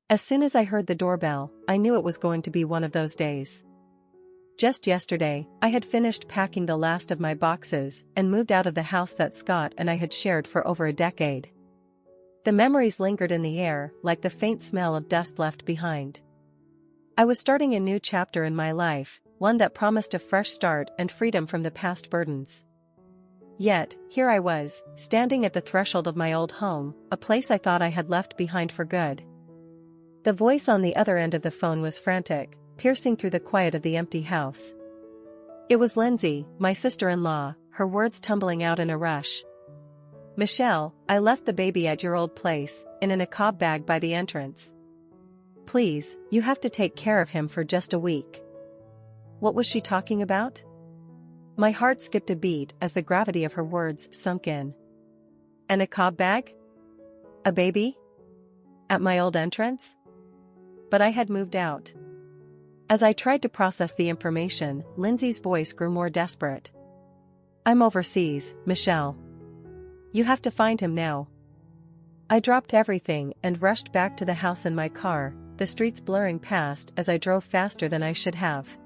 As soon as I heard the doorbell, I knew it was going to be one of those days. Just yesterday, I had finished packing the last of my boxes and moved out of the house that Scott and I had shared for over a decade. The memories lingered in the air like the faint smell of dust left behind. I was starting a new chapter in my life, one that promised a fresh start and freedom from the past burdens. Yet, here I was, standing at the threshold of my old home, a place I thought I had left behind for good. The voice on the other end of the phone was frantic, piercing through the quiet of the empty house. It was Lindsay, my sister-in-law, her words tumbling out in a rush. "Michelle, I left the baby at your old place, in a cob bag by the entrance. Please, you have to take care of him for just a week." What was she talking about? My heart skipped a beat as the gravity of her words sunk in. And a cob bag? A baby? At my old entrance? But I had moved out. As I tried to process the information, Lindsay's voice grew more desperate. "I'm overseas, Michelle. You have to find him now." I dropped everything and rushed back to the house in my car, the streets blurring past as I drove faster than I should have.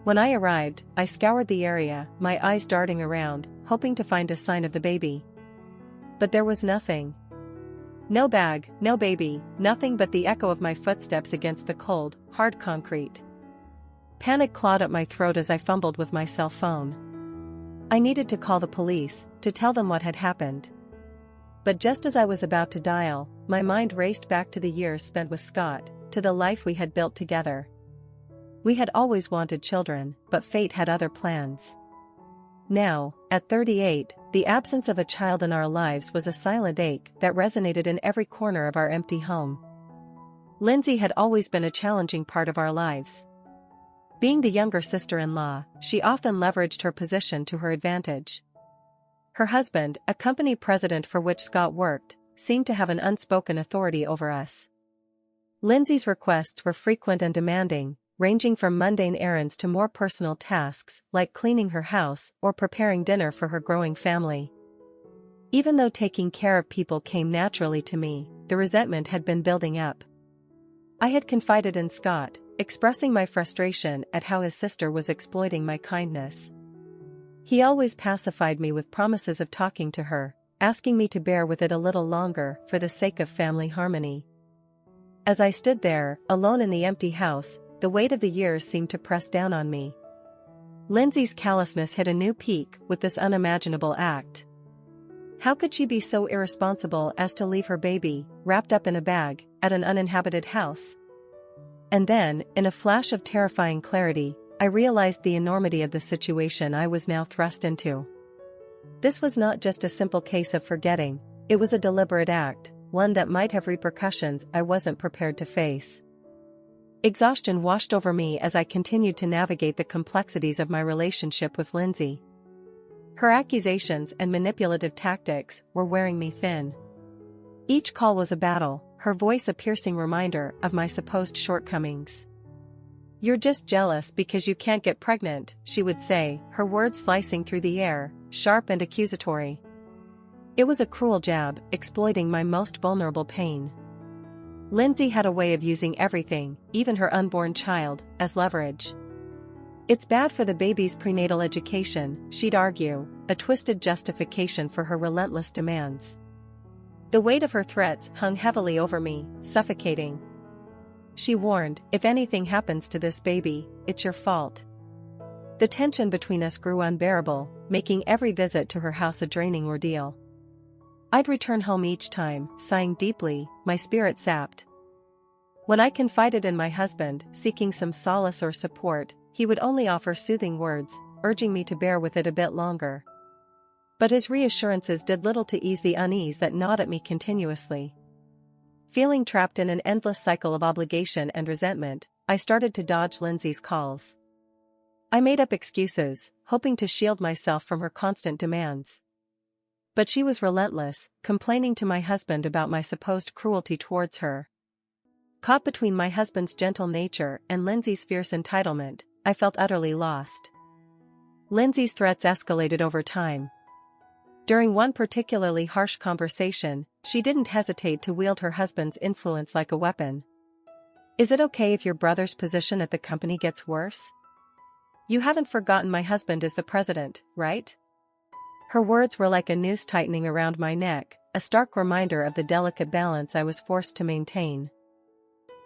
When I arrived, I scoured the area, my eyes darting around, hoping to find a sign of the baby. But there was nothing. No bag, no baby, nothing but the echo of my footsteps against the cold, hard concrete. Panic clawed at my throat as I fumbled with my cell phone. I needed to call the police, to tell them what had happened. But just as I was about to dial, my mind raced back to the years spent with Scott, to the life we had built together. We had always wanted children, but fate had other plans. Now, at 38, the absence of a child in our lives was a silent ache that resonated in every corner of our empty home. Lindsay had always been a challenging part of our lives. Being the younger sister-in-law, she often leveraged her position to her advantage. Her husband, a company president for which Scott worked, seemed to have an unspoken authority over us. Lindsay's requests were frequent and demanding, ranging from mundane errands to more personal tasks like cleaning her house or preparing dinner for her growing family. Even though taking care of people came naturally to me, the resentment had been building up. I had confided in Scott, expressing my frustration at how his sister was exploiting my kindness. He always pacified me with promises of talking to her, asking me to bear with it a little longer for the sake of family harmony. As I stood there, alone in the empty house, the weight of the years seemed to press down on me. Lindsay's callousness hit a new peak with this unimaginable act. How could she be so irresponsible as to leave her baby, wrapped up in a bag, at an uninhabited house? And then, in a flash of terrifying clarity, I realized the enormity of the situation I was now thrust into. This was not just a simple case of forgetting, it was a deliberate act, one that might have repercussions I wasn't prepared to face. Exhaustion washed over me as I continued to navigate the complexities of my relationship with Lindsay. Her accusations and manipulative tactics were wearing me thin. Each call was a battle, her voice a piercing reminder of my supposed shortcomings. "You're just jealous because you can't get pregnant," she would say, her words slicing through the air, sharp and accusatory. It was a cruel jab, exploiting my most vulnerable pain. Lindsay had a way of using everything, even her unborn child, as leverage. "It's bad for the baby's prenatal education," she'd argue, a twisted justification for her relentless demands. The weight of her threats hung heavily over me, suffocating. She warned, "If anything happens to this baby, it's your fault." The tension between us grew unbearable, making every visit to her house a draining ordeal. I'd return home each time, sighing deeply, my spirit sapped. When I confided in my husband, seeking some solace or support, he would only offer soothing words, urging me to bear with it a bit longer. But his reassurances did little to ease the unease that gnawed at me continuously. Feeling trapped in an endless cycle of obligation and resentment, I started to dodge Lindsay's calls. I made up excuses, hoping to shield myself from her constant demands. But she was relentless, complaining to my husband about my supposed cruelty towards her. Caught between my husband's gentle nature and Lindsay's fierce entitlement, I felt utterly lost. Lindsay's threats escalated over time. During one particularly harsh conversation, she didn't hesitate to wield her husband's influence like a weapon, Is it okay if your brother's position at the company gets worse? You haven't forgotten my husband is the president, right? Her words were like a noose tightening around my neck, a stark reminder of the delicate balance I was forced to maintain.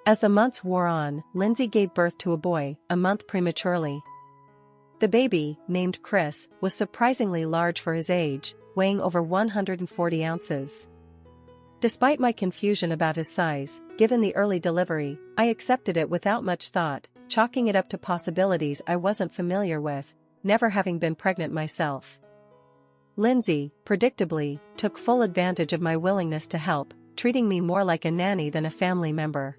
As the months wore on, Lindsay gave birth to a boy, a month prematurely. The baby, named Chris, was surprisingly large for his age, weighing over 140 ounces. Despite my confusion about his size, given the early delivery, I accepted it without much thought, chalking it up to possibilities I wasn't familiar with, never having been pregnant myself. Lindsay, predictably, took full advantage of my willingness to help, treating me more like a nanny than a family member.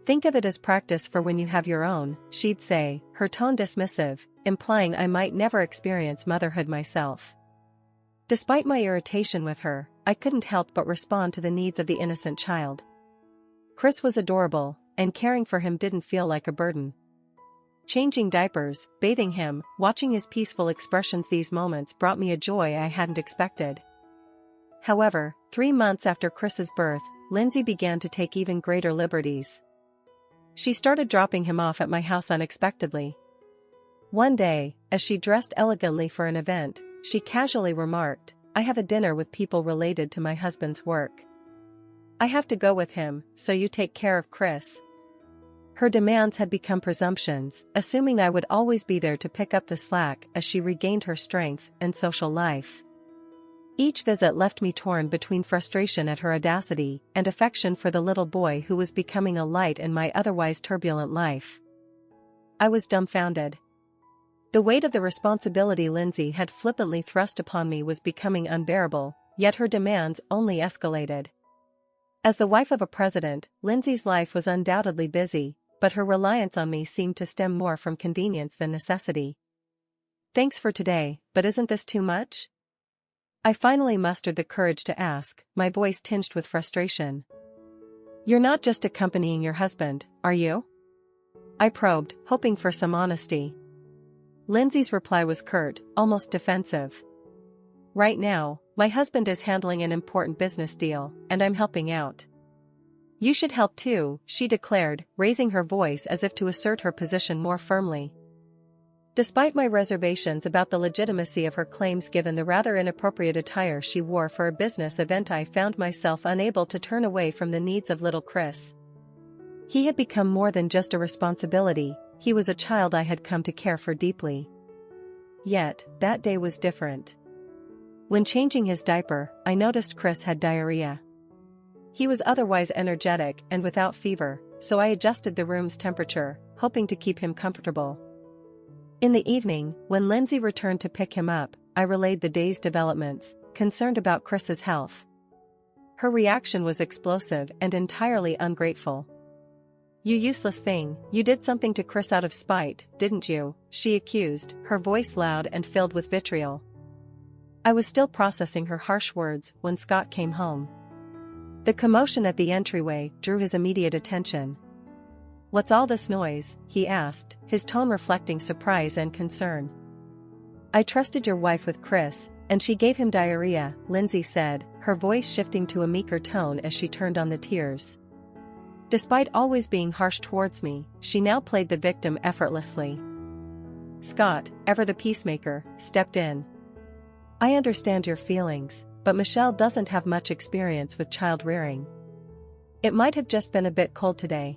Think of it as practice for when you have your own, she'd say, her tone dismissive, implying I might never experience motherhood myself. Despite my irritation with her, I couldn't help but respond to the needs of the innocent child. Chris was adorable, and caring for him didn't feel like a burden. Changing diapers, bathing him, watching his peaceful expressions, these moments brought me a joy I hadn't expected. However, 3 months after Chris's birth, Lindsay began to take even greater liberties. She started dropping him off at my house unexpectedly. One day, as she dressed elegantly for an event, she casually remarked, "I have a dinner with people related to my husband's work. I have to go with him, so you take care of Chris." Her demands had become presumptions, assuming I would always be there to pick up the slack as she regained her strength and social life. Each visit left me torn between frustration at her audacity and affection for the little boy who was becoming a light in my otherwise turbulent life. I was dumbfounded. The weight of the responsibility Lindsay had flippantly thrust upon me was becoming unbearable, yet her demands only escalated. As the wife of a president, Lindsay's life was undoubtedly busy, but her reliance on me seemed to stem more from convenience than necessity. "Thanks for today, but isn't this too much?" I finally mustered the courage to ask, my voice tinged with frustration. "You're not just accompanying your husband, are you?" I probed, hoping for some honesty. Lindsay's reply was curt, almost defensive. "Right now, my husband is handling an important business deal, and I'm helping out." "You should help too," she declared, raising her voice as if to assert her position more firmly. Despite my reservations about the legitimacy of her claims given the rather inappropriate attire she wore for a business event, I found myself unable to turn away from the needs of little Chris. He had become more than just a responsibility, he was a child I had come to care for deeply. Yet, that day was different. When changing his diaper, I noticed Chris had diarrhea. He was otherwise energetic and without fever, so I adjusted the room's temperature, hoping to keep him comfortable. In the evening, when Lindsay returned to pick him up, I relayed the day's developments, concerned about Chris's health. Her reaction was explosive and entirely ungrateful. "You useless thing, you did something to Chris out of spite, didn't you?" she accused, her voice loud and filled with vitriol. I was still processing her harsh words when Scott came home. The commotion at the entryway drew his immediate attention. "What's all this noise?" he asked, his tone reflecting surprise and concern. "I trusted your wife with Chris, and she gave him diarrhea," Lindsay said, her voice shifting to a meeker tone as she turned on the tears. Despite always being harsh towards me, she now played the victim effortlessly. Scott, ever the peacemaker, stepped in. "I understand your feelings, but Michelle doesn't have much experience with child rearing. It might have just been a bit cold today.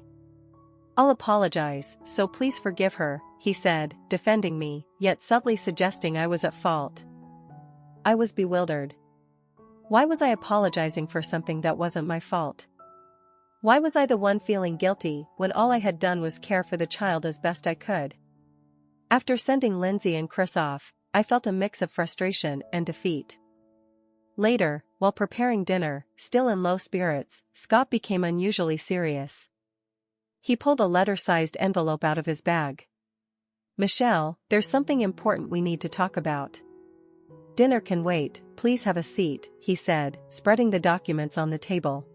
I'll apologize, so please forgive her," he said, defending me, yet subtly suggesting I was at fault. I was bewildered. Why was I apologizing for something that wasn't my fault? Why was I the one feeling guilty when all I had done was care for the child as best I could? After sending Lindsay and Chris off, I felt a mix of frustration and defeat. Later, while preparing dinner, still in low spirits, Scott became unusually serious. He pulled a letter-sized envelope out of his bag. "Michelle, there's something important we need to talk about." "Dinner can wait, please have a seat," he said, spreading the documents on the table.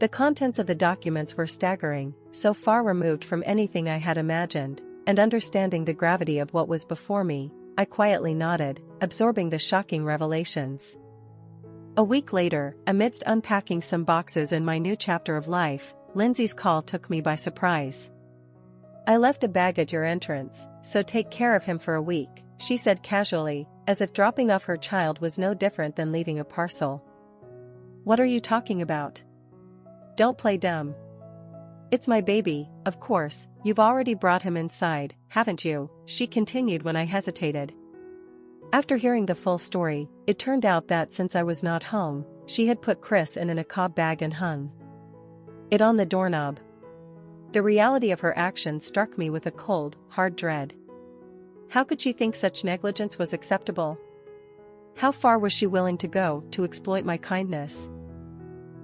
The contents of the documents were staggering, so far removed from anything I had imagined, and understanding the gravity of what was before me, I quietly nodded, absorbing the shocking revelations. A week later, amidst unpacking some boxes in my new chapter of life, Lindsay's call took me by surprise. "I left a bag at your entrance, so take care of him for a week," she said casually, as if dropping off her child was no different than leaving a parcel. "What are you talking about? Don't play dumb. It's my baby, of course, you've already brought him inside, haven't you?" she continued when I hesitated. After hearing the full story, it turned out that since I was not home, she had put Chris in an aita bag and hung it on the doorknob. The reality of her actions struck me with a cold, hard dread. How could she think such negligence was acceptable? How far was she willing to go to exploit my kindness?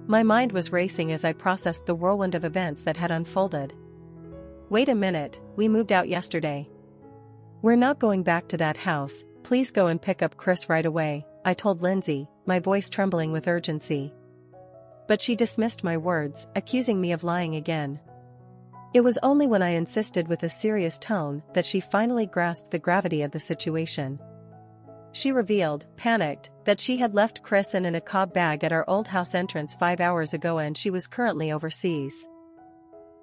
My mind was racing as I processed the whirlwind of events that had unfolded. "Wait a minute, we moved out yesterday. We're not going back to that house, please go and pick up Chris right away," I told Lindsay, my voice trembling with urgency. But she dismissed my words, accusing me of lying again. It was only when I insisted with a serious tone that she finally grasped the gravity of the situation. She revealed, panicked, that she had left Chris in an aita bag at our old house entrance 5 hours ago and she was currently overseas.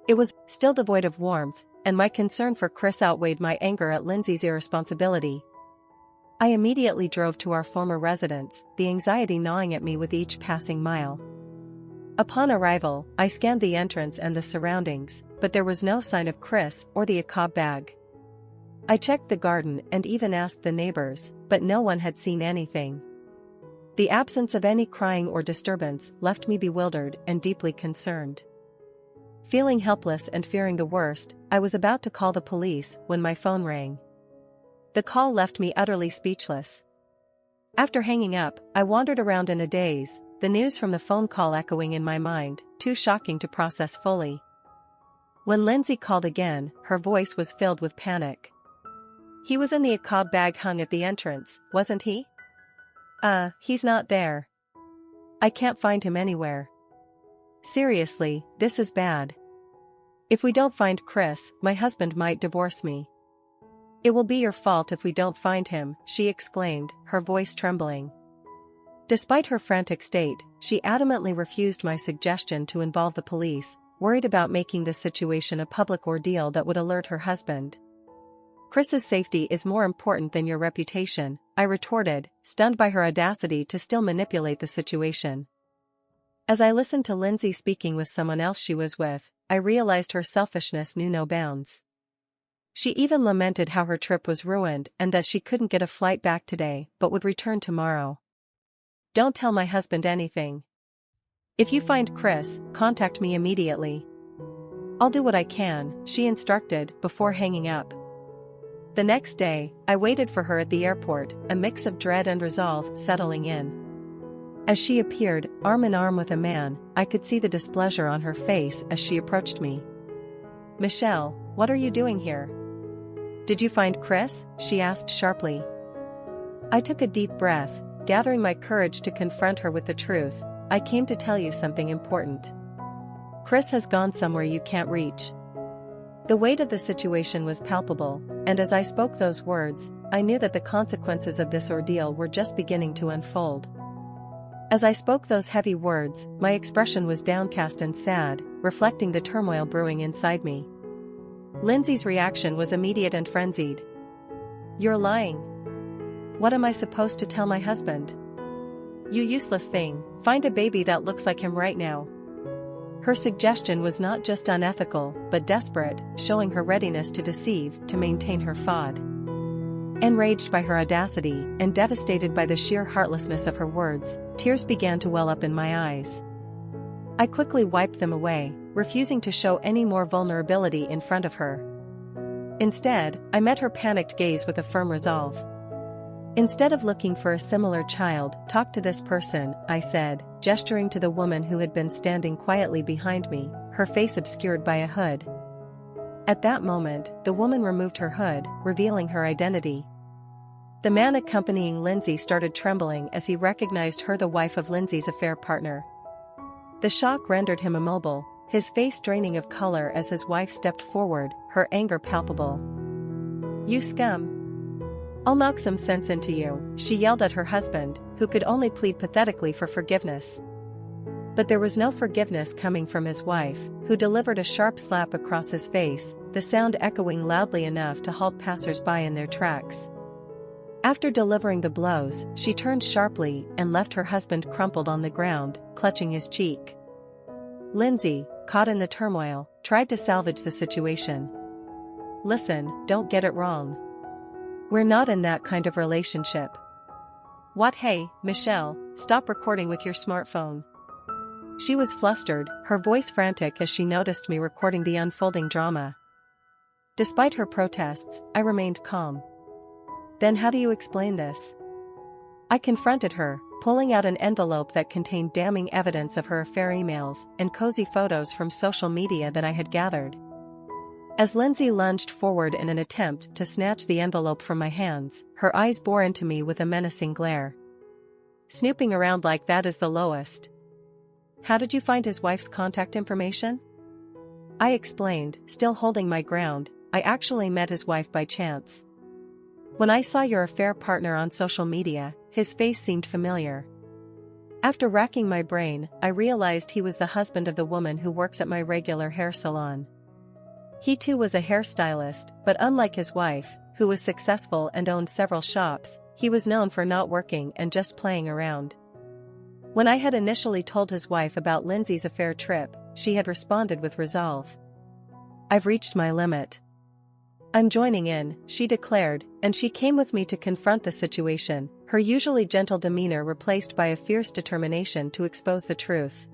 It was still devoid of warmth, and my concern for Chris outweighed my anger at Lindsay's irresponsibility. I immediately drove to our former residence, the anxiety gnawing at me with each passing mile. Upon arrival, I scanned the entrance and the surroundings, but there was no sign of Chris or the aita bag. I checked the garden and even asked the neighbors, but no one had seen anything. The absence of any crying or disturbance left me bewildered and deeply concerned. Feeling helpless and fearing the worst, I was about to call the police when my phone rang. The call left me utterly speechless. After hanging up, I wandered around in a daze, the news from the phone call echoing in my mind, too shocking to process fully. When Lindsay called again, her voice was filled with panic. "He was in the aita bag hung at the entrance, wasn't he? He's not there. I can't find him anywhere. Seriously, this is bad. If we don't find Chris, my husband might divorce me. It will be your fault if we don't find him," she exclaimed, her voice trembling. Despite her frantic state, she adamantly refused my suggestion to involve the police, worried about making the situation a public ordeal that would alert her husband. "Chris's safety is more important than your reputation," I retorted, stunned by her audacity to still manipulate the situation. As I listened to Lindsay speaking with someone else she was with, I realized her selfishness knew no bounds. She even lamented how her trip was ruined and that she couldn't get a flight back today but would return tomorrow. "Don't tell my husband anything. If you find Chris, contact me immediately. I'll do what I can," she instructed before hanging up. The next day, I waited for her at the airport, a mix of dread and resolve settling in. As she appeared, arm in arm with a man, I could see the displeasure on her face as she approached me. "Michelle, what are you doing here? Did you find Chris?" she asked sharply. I took a deep breath, gathering my courage to confront her with the truth. "I came to tell you something important. Chris has gone somewhere you can't reach." The weight of the situation was palpable, and as I spoke those words, I knew that the consequences of this ordeal were just beginning to unfold. As I spoke those heavy words, my expression was downcast and sad, reflecting the turmoil brewing inside me. Lindsay's reaction was immediate and frenzied. "You're lying. What am I supposed to tell my husband? You useless thing, find a baby that looks like him right now." Her suggestion was not just unethical, but desperate, showing her readiness to deceive to maintain her fraud. Enraged by her audacity and devastated by the sheer heartlessness of her words, tears began to well up in my eyes. I quickly wiped them away, refusing to show any more vulnerability in front of her. Instead, I met her panicked gaze with a firm resolve. "Instead of looking for a similar child, talk to this person," I said, gesturing to the woman who had been standing quietly behind me, her face obscured by a hood. At that moment, the woman removed her hood, revealing her identity. The man accompanying Lindsay started trembling as he recognized her, the wife of Lindsay's affair partner. The shock rendered him immobile, his face draining of color as his wife stepped forward, her anger palpable. "You scum! I'll knock some sense into you," she yelled at her husband, who could only plead pathetically for forgiveness. But there was no forgiveness coming from his wife, who delivered a sharp slap across his face, the sound echoing loudly enough to halt passers-by in their tracks. After delivering the blows, she turned sharply and left her husband crumpled on the ground, clutching his cheek. Lindsay, caught in the turmoil, tried to salvage the situation. "Listen, don't get it wrong. We're not in that kind of relationship." "What? Hey, Michelle, stop recording with your smartphone." She was flustered, her voice frantic as she noticed me recording the unfolding drama. Despite her protests, I remained calm. "Then how do you explain this?" I confronted her, pulling out an envelope that contained damning evidence of her affair emails and cozy photos from social media that I had gathered. As Lindsay lunged forward in an attempt to snatch the envelope from my hands, her eyes bore into me with a menacing glare. "Snooping around like that is the lowest. How did you find his wife's contact information?" I explained, still holding my ground. "I actually met his wife by chance. When I saw your affair partner on social media, his face seemed familiar. After racking my brain, I realized he was the husband of the woman who works at my regular hair salon. He too was a hairstylist, but unlike his wife, who was successful and owned several shops, he was known for not working and just playing around." When I had initially told his wife about Lindsay's affair trip, she had responded with resolve. "I've reached my limit. I'm joining in," she declared, and she came with me to confront the situation, her usually gentle demeanor replaced by a fierce determination to expose the truth.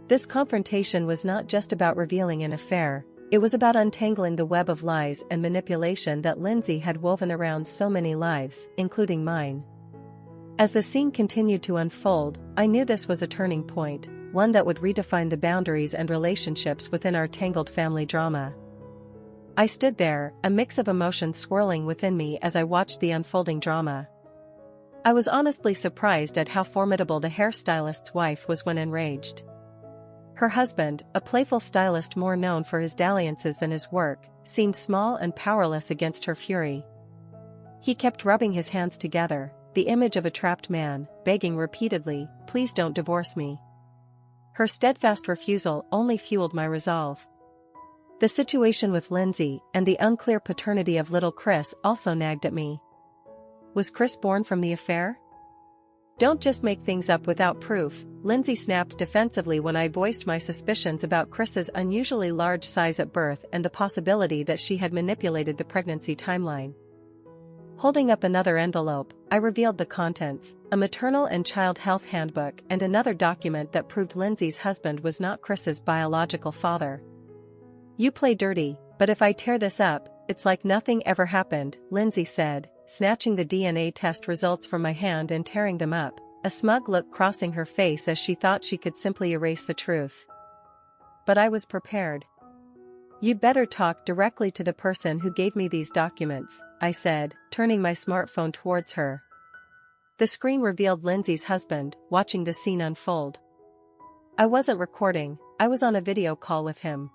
This confrontation was not just about revealing an affair, it was about untangling the web of lies and manipulation that Lindsay had woven around so many lives, including mine. As the scene continued to unfold, I knew this was a turning point, one that would redefine the boundaries and relationships within our tangled family drama. I stood there, a mix of emotions swirling within me as I watched the unfolding drama. I was honestly surprised at how formidable the hairstylist's wife was when enraged. Her husband, a playful stylist more known for his dalliances than his work, seemed small and powerless against her fury. He kept rubbing his hands together, the image of a trapped man, begging repeatedly, "Please don't divorce me." Her steadfast refusal only fueled my resolve. The situation with Lindsay and the unclear paternity of little Chris also nagged at me. Was Chris born from the affair? "Don't just make things up without proof," Lindsay snapped defensively when I voiced my suspicions about Chris's unusually large size at birth and the possibility that she had manipulated the pregnancy timeline. Holding up another envelope, I revealed the contents, a maternal and child health handbook and another document that proved Lindsay's husband was not Chris's biological father. "You play dirty, but if I tear this up, it's like nothing ever happened," Lindsay said, snatching the DNA test results from my hand and tearing them up, a smug look crossing her face as she thought she could simply erase the truth. But I was prepared. "You'd better talk directly to the person who gave me these documents," I said, turning my smartphone towards her. The screen revealed Lindsay's husband, watching the scene unfold. I wasn't recording, I was on a video call with him.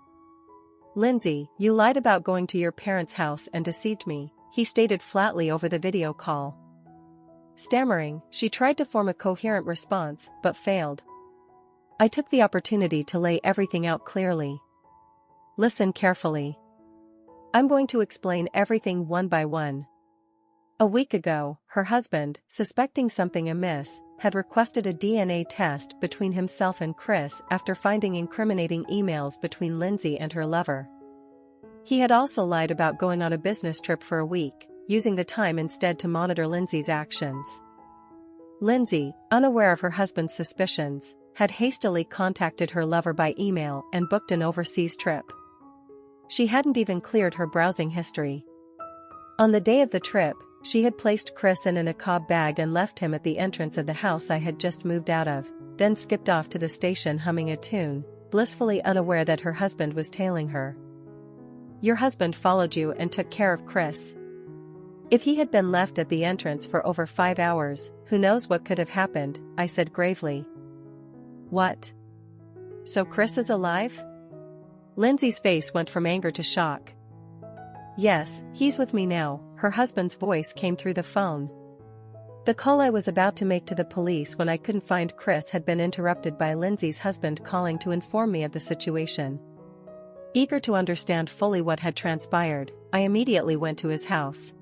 "Lindsay, you lied about going to your parents' house and deceived me," he stated flatly over the video call. Stammering, she tried to form a coherent response, but failed. I took the opportunity to lay everything out clearly. "Listen carefully. I'm going to explain everything one by one." A week ago, her husband, suspecting something amiss, had requested a DNA test between himself and Chris after finding incriminating emails between Lindsay and her lover. He had also lied about going on a business trip for a week, using the time instead to monitor Lindsay's actions. Lindsay, unaware of her husband's suspicions, had hastily contacted her lover by email and booked an overseas trip. She hadn't even cleared her browsing history. On the day of the trip, she had placed Chris in a niqab bag and left him at the entrance of the house I had just moved out of, then skipped off to the station humming a tune, blissfully unaware that her husband was tailing her. "Your husband followed you and took care of Chris. If he had been left at the entrance for over 5 hours, who knows what could have happened," I said gravely. "What? So Chris is alive?" Lindsay's face went from anger to shock. "Yes, he's with me now," her husband's voice came through the phone. The call I was about to make to the police when I couldn't find Chris had been interrupted by Lindsay's husband calling to inform me of the situation. Eager to understand fully what had transpired, I immediately went to his house.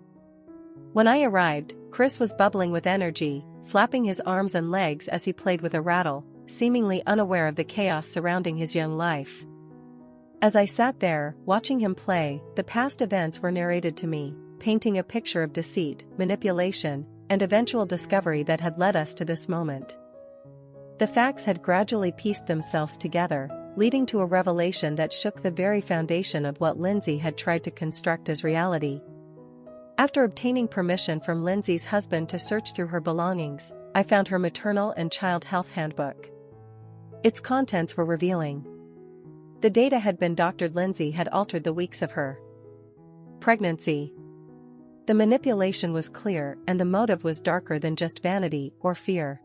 When I arrived, Chris was bubbling with energy, flapping his arms and legs as he played with a rattle, seemingly unaware of the chaos surrounding his young life. As I sat there, watching him play, the past events were narrated to me, painting a picture of deceit, manipulation, and eventual discovery that had led us to this moment. The facts had gradually pieced themselves together, leading to a revelation that shook the very foundation of what Lindsay had tried to construct as reality. After obtaining permission from Lindsay's husband to search through her belongings, I found her maternal and child health handbook. Its contents were revealing. The data had been doctored. Lindsay had altered the weeks of her pregnancy. The manipulation was clear, and the motive was darker than just vanity or fear.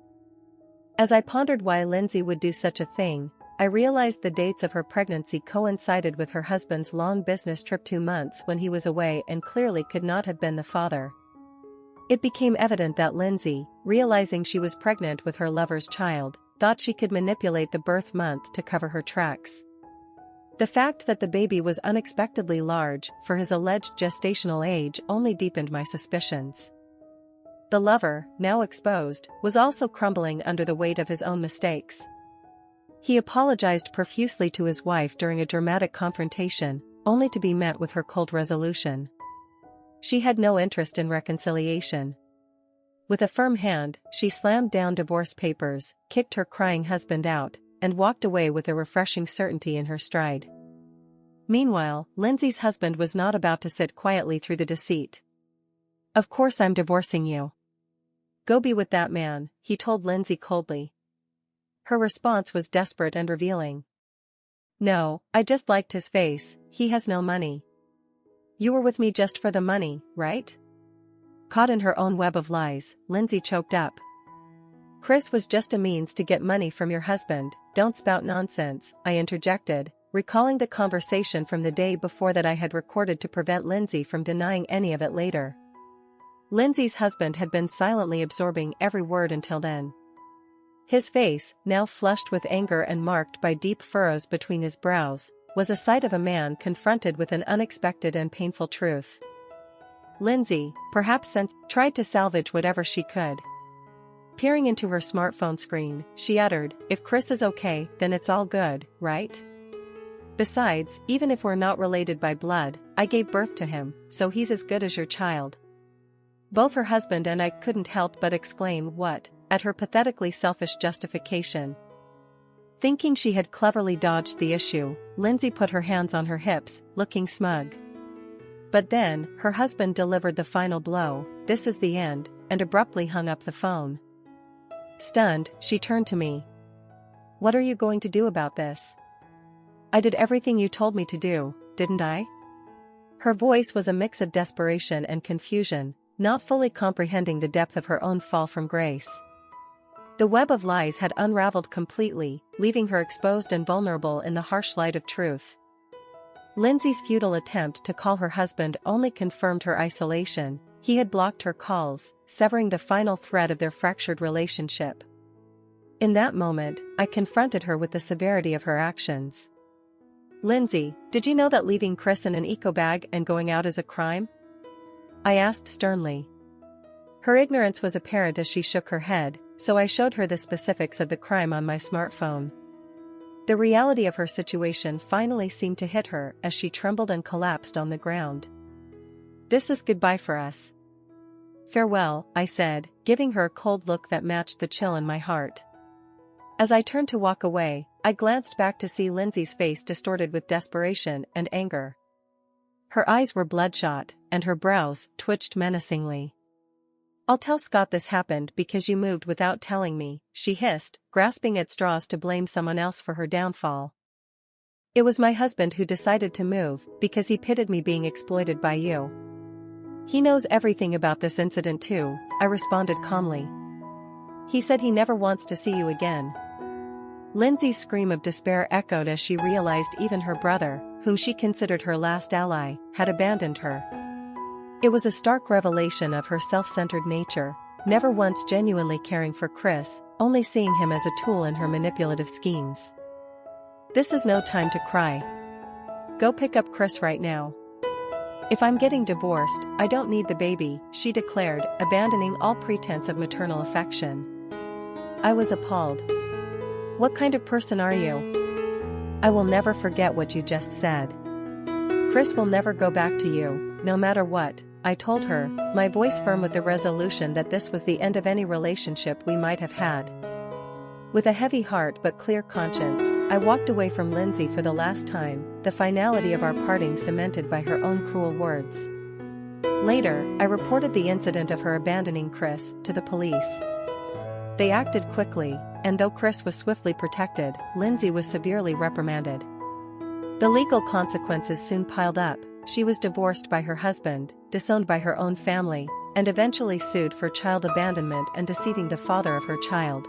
As I pondered why Lindsay would do such a thing, I realized the dates of her pregnancy coincided with her husband's long business trip 2 months when he was away and clearly could not have been the father. It became evident that Lindsay, realizing she was pregnant with her lover's child, thought she could manipulate the birth month to cover her tracks. The fact that the baby was unexpectedly large for his alleged gestational age only deepened my suspicions. The lover, now exposed, was also crumbling under the weight of his own mistakes. He apologized profusely to his wife during a dramatic confrontation, only to be met with her cold resolution. She had no interest in reconciliation. With a firm hand, she slammed down divorce papers, kicked her crying husband out, and walked away with a refreshing certainty in her stride. Meanwhile, Lindsay's husband was not about to sit quietly through the deceit. "Of course I'm divorcing you. Go be with that man," he told Lindsay coldly. Her response was desperate and revealing. "No, I just liked his face, he has no money." "You were with me just for the money, right?" Caught in her own web of lies, Lindsay choked up. "Chris was just a means to get money from your husband, don't spout nonsense," I interjected, recalling the conversation from the day before that I had recorded to prevent Lindsay from denying any of it later. Lindsay's husband had been silently absorbing every word until then. His face, now flushed with anger and marked by deep furrows between his brows, was a sight of a man confronted with an unexpected and painful truth. Lindsay, perhaps tried to salvage whatever she could. Peering into her smartphone screen, she uttered, "If Chris is okay, then it's all good, right? Besides, even if we're not related by blood, I gave birth to him, so he's as good as your child." Both her husband and I couldn't help but exclaim "what?" at her pathetically selfish justification. Thinking she had cleverly dodged the issue, Lindsay put her hands on her hips, looking smug. But then, her husband delivered the final blow, "This is the end," and abruptly hung up the phone. Stunned, she turned to me. "What are you going to do about this?" "I did everything you told me to do, didn't I?" Her voice was a mix of desperation and confusion, not fully comprehending the depth of her own fall from grace. The web of lies had unraveled completely, leaving her exposed and vulnerable in the harsh light of truth. Lindsay's futile attempt to call her husband only confirmed her isolation. He had blocked her calls, severing the final thread of their fractured relationship. In that moment, I confronted her with the severity of her actions. "Lindsay, did you know that leaving Chris in an eco bag and going out is a crime?" I asked sternly. Her ignorance was apparent as she shook her head, so I showed her the specifics of the crime on my smartphone. The reality of her situation finally seemed to hit her as she trembled and collapsed on the ground. "This is goodbye for us. Farewell," I said, giving her a cold look that matched the chill in my heart. As I turned to walk away, I glanced back to see Lindsay's face distorted with desperation and anger. Her eyes were bloodshot, and her brows twitched menacingly. "I'll tell Scott this happened because you moved without telling me," she hissed, grasping at straws to blame someone else for her downfall. "It was my husband who decided to move because he pitted me being exploited by you." "He knows everything about this incident too," I responded calmly. "He said he never wants to see you again." Lindsay's scream of despair echoed as she realized even her brother, whom she considered her last ally, had abandoned her. It was a stark revelation of her self-centered nature, never once genuinely caring for Chris, only seeing him as a tool in her manipulative schemes. "This is no time to cry. Go pick up Chris right now. If I'm getting divorced, I don't need the baby," she declared, abandoning all pretense of maternal affection. I was appalled. "What kind of person are you? I will never forget what you just said. Chris will never go back to you, no matter what," I told her, my voice firm with the resolution that this was the end of any relationship we might have had. With a heavy heart but clear conscience, I walked away from Lindsay for the last time, the finality of our parting cemented by her own cruel words. Later, I reported the incident of her abandoning Chris to the police. They acted quickly, and though Chris was swiftly protected, Lindsay was severely reprimanded. The legal consequences soon piled up. She was divorced by her husband, disowned by her own family, and eventually sued for child abandonment and deceiving the father of her child.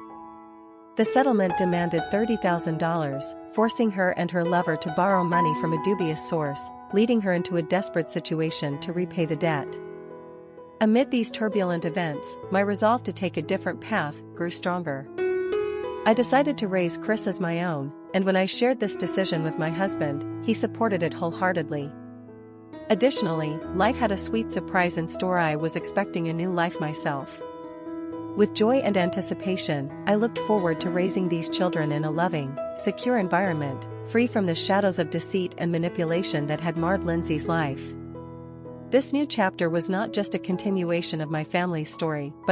The settlement demanded $30,000, forcing her and her lover to borrow money from a dubious source, leading her into a desperate situation to repay the debt. Amid these turbulent events, my resolve to take a different path grew stronger. I decided to raise Chris as my own, and when I shared this decision with my husband, he supported it wholeheartedly. Additionally, life had a sweet surprise in store. I was expecting a new life myself. With joy and anticipation, I looked forward to raising these children in a loving, secure environment, free from the shadows of deceit and manipulation that had marred Lindsay's life. This new chapter was not just a continuation of my family's story, but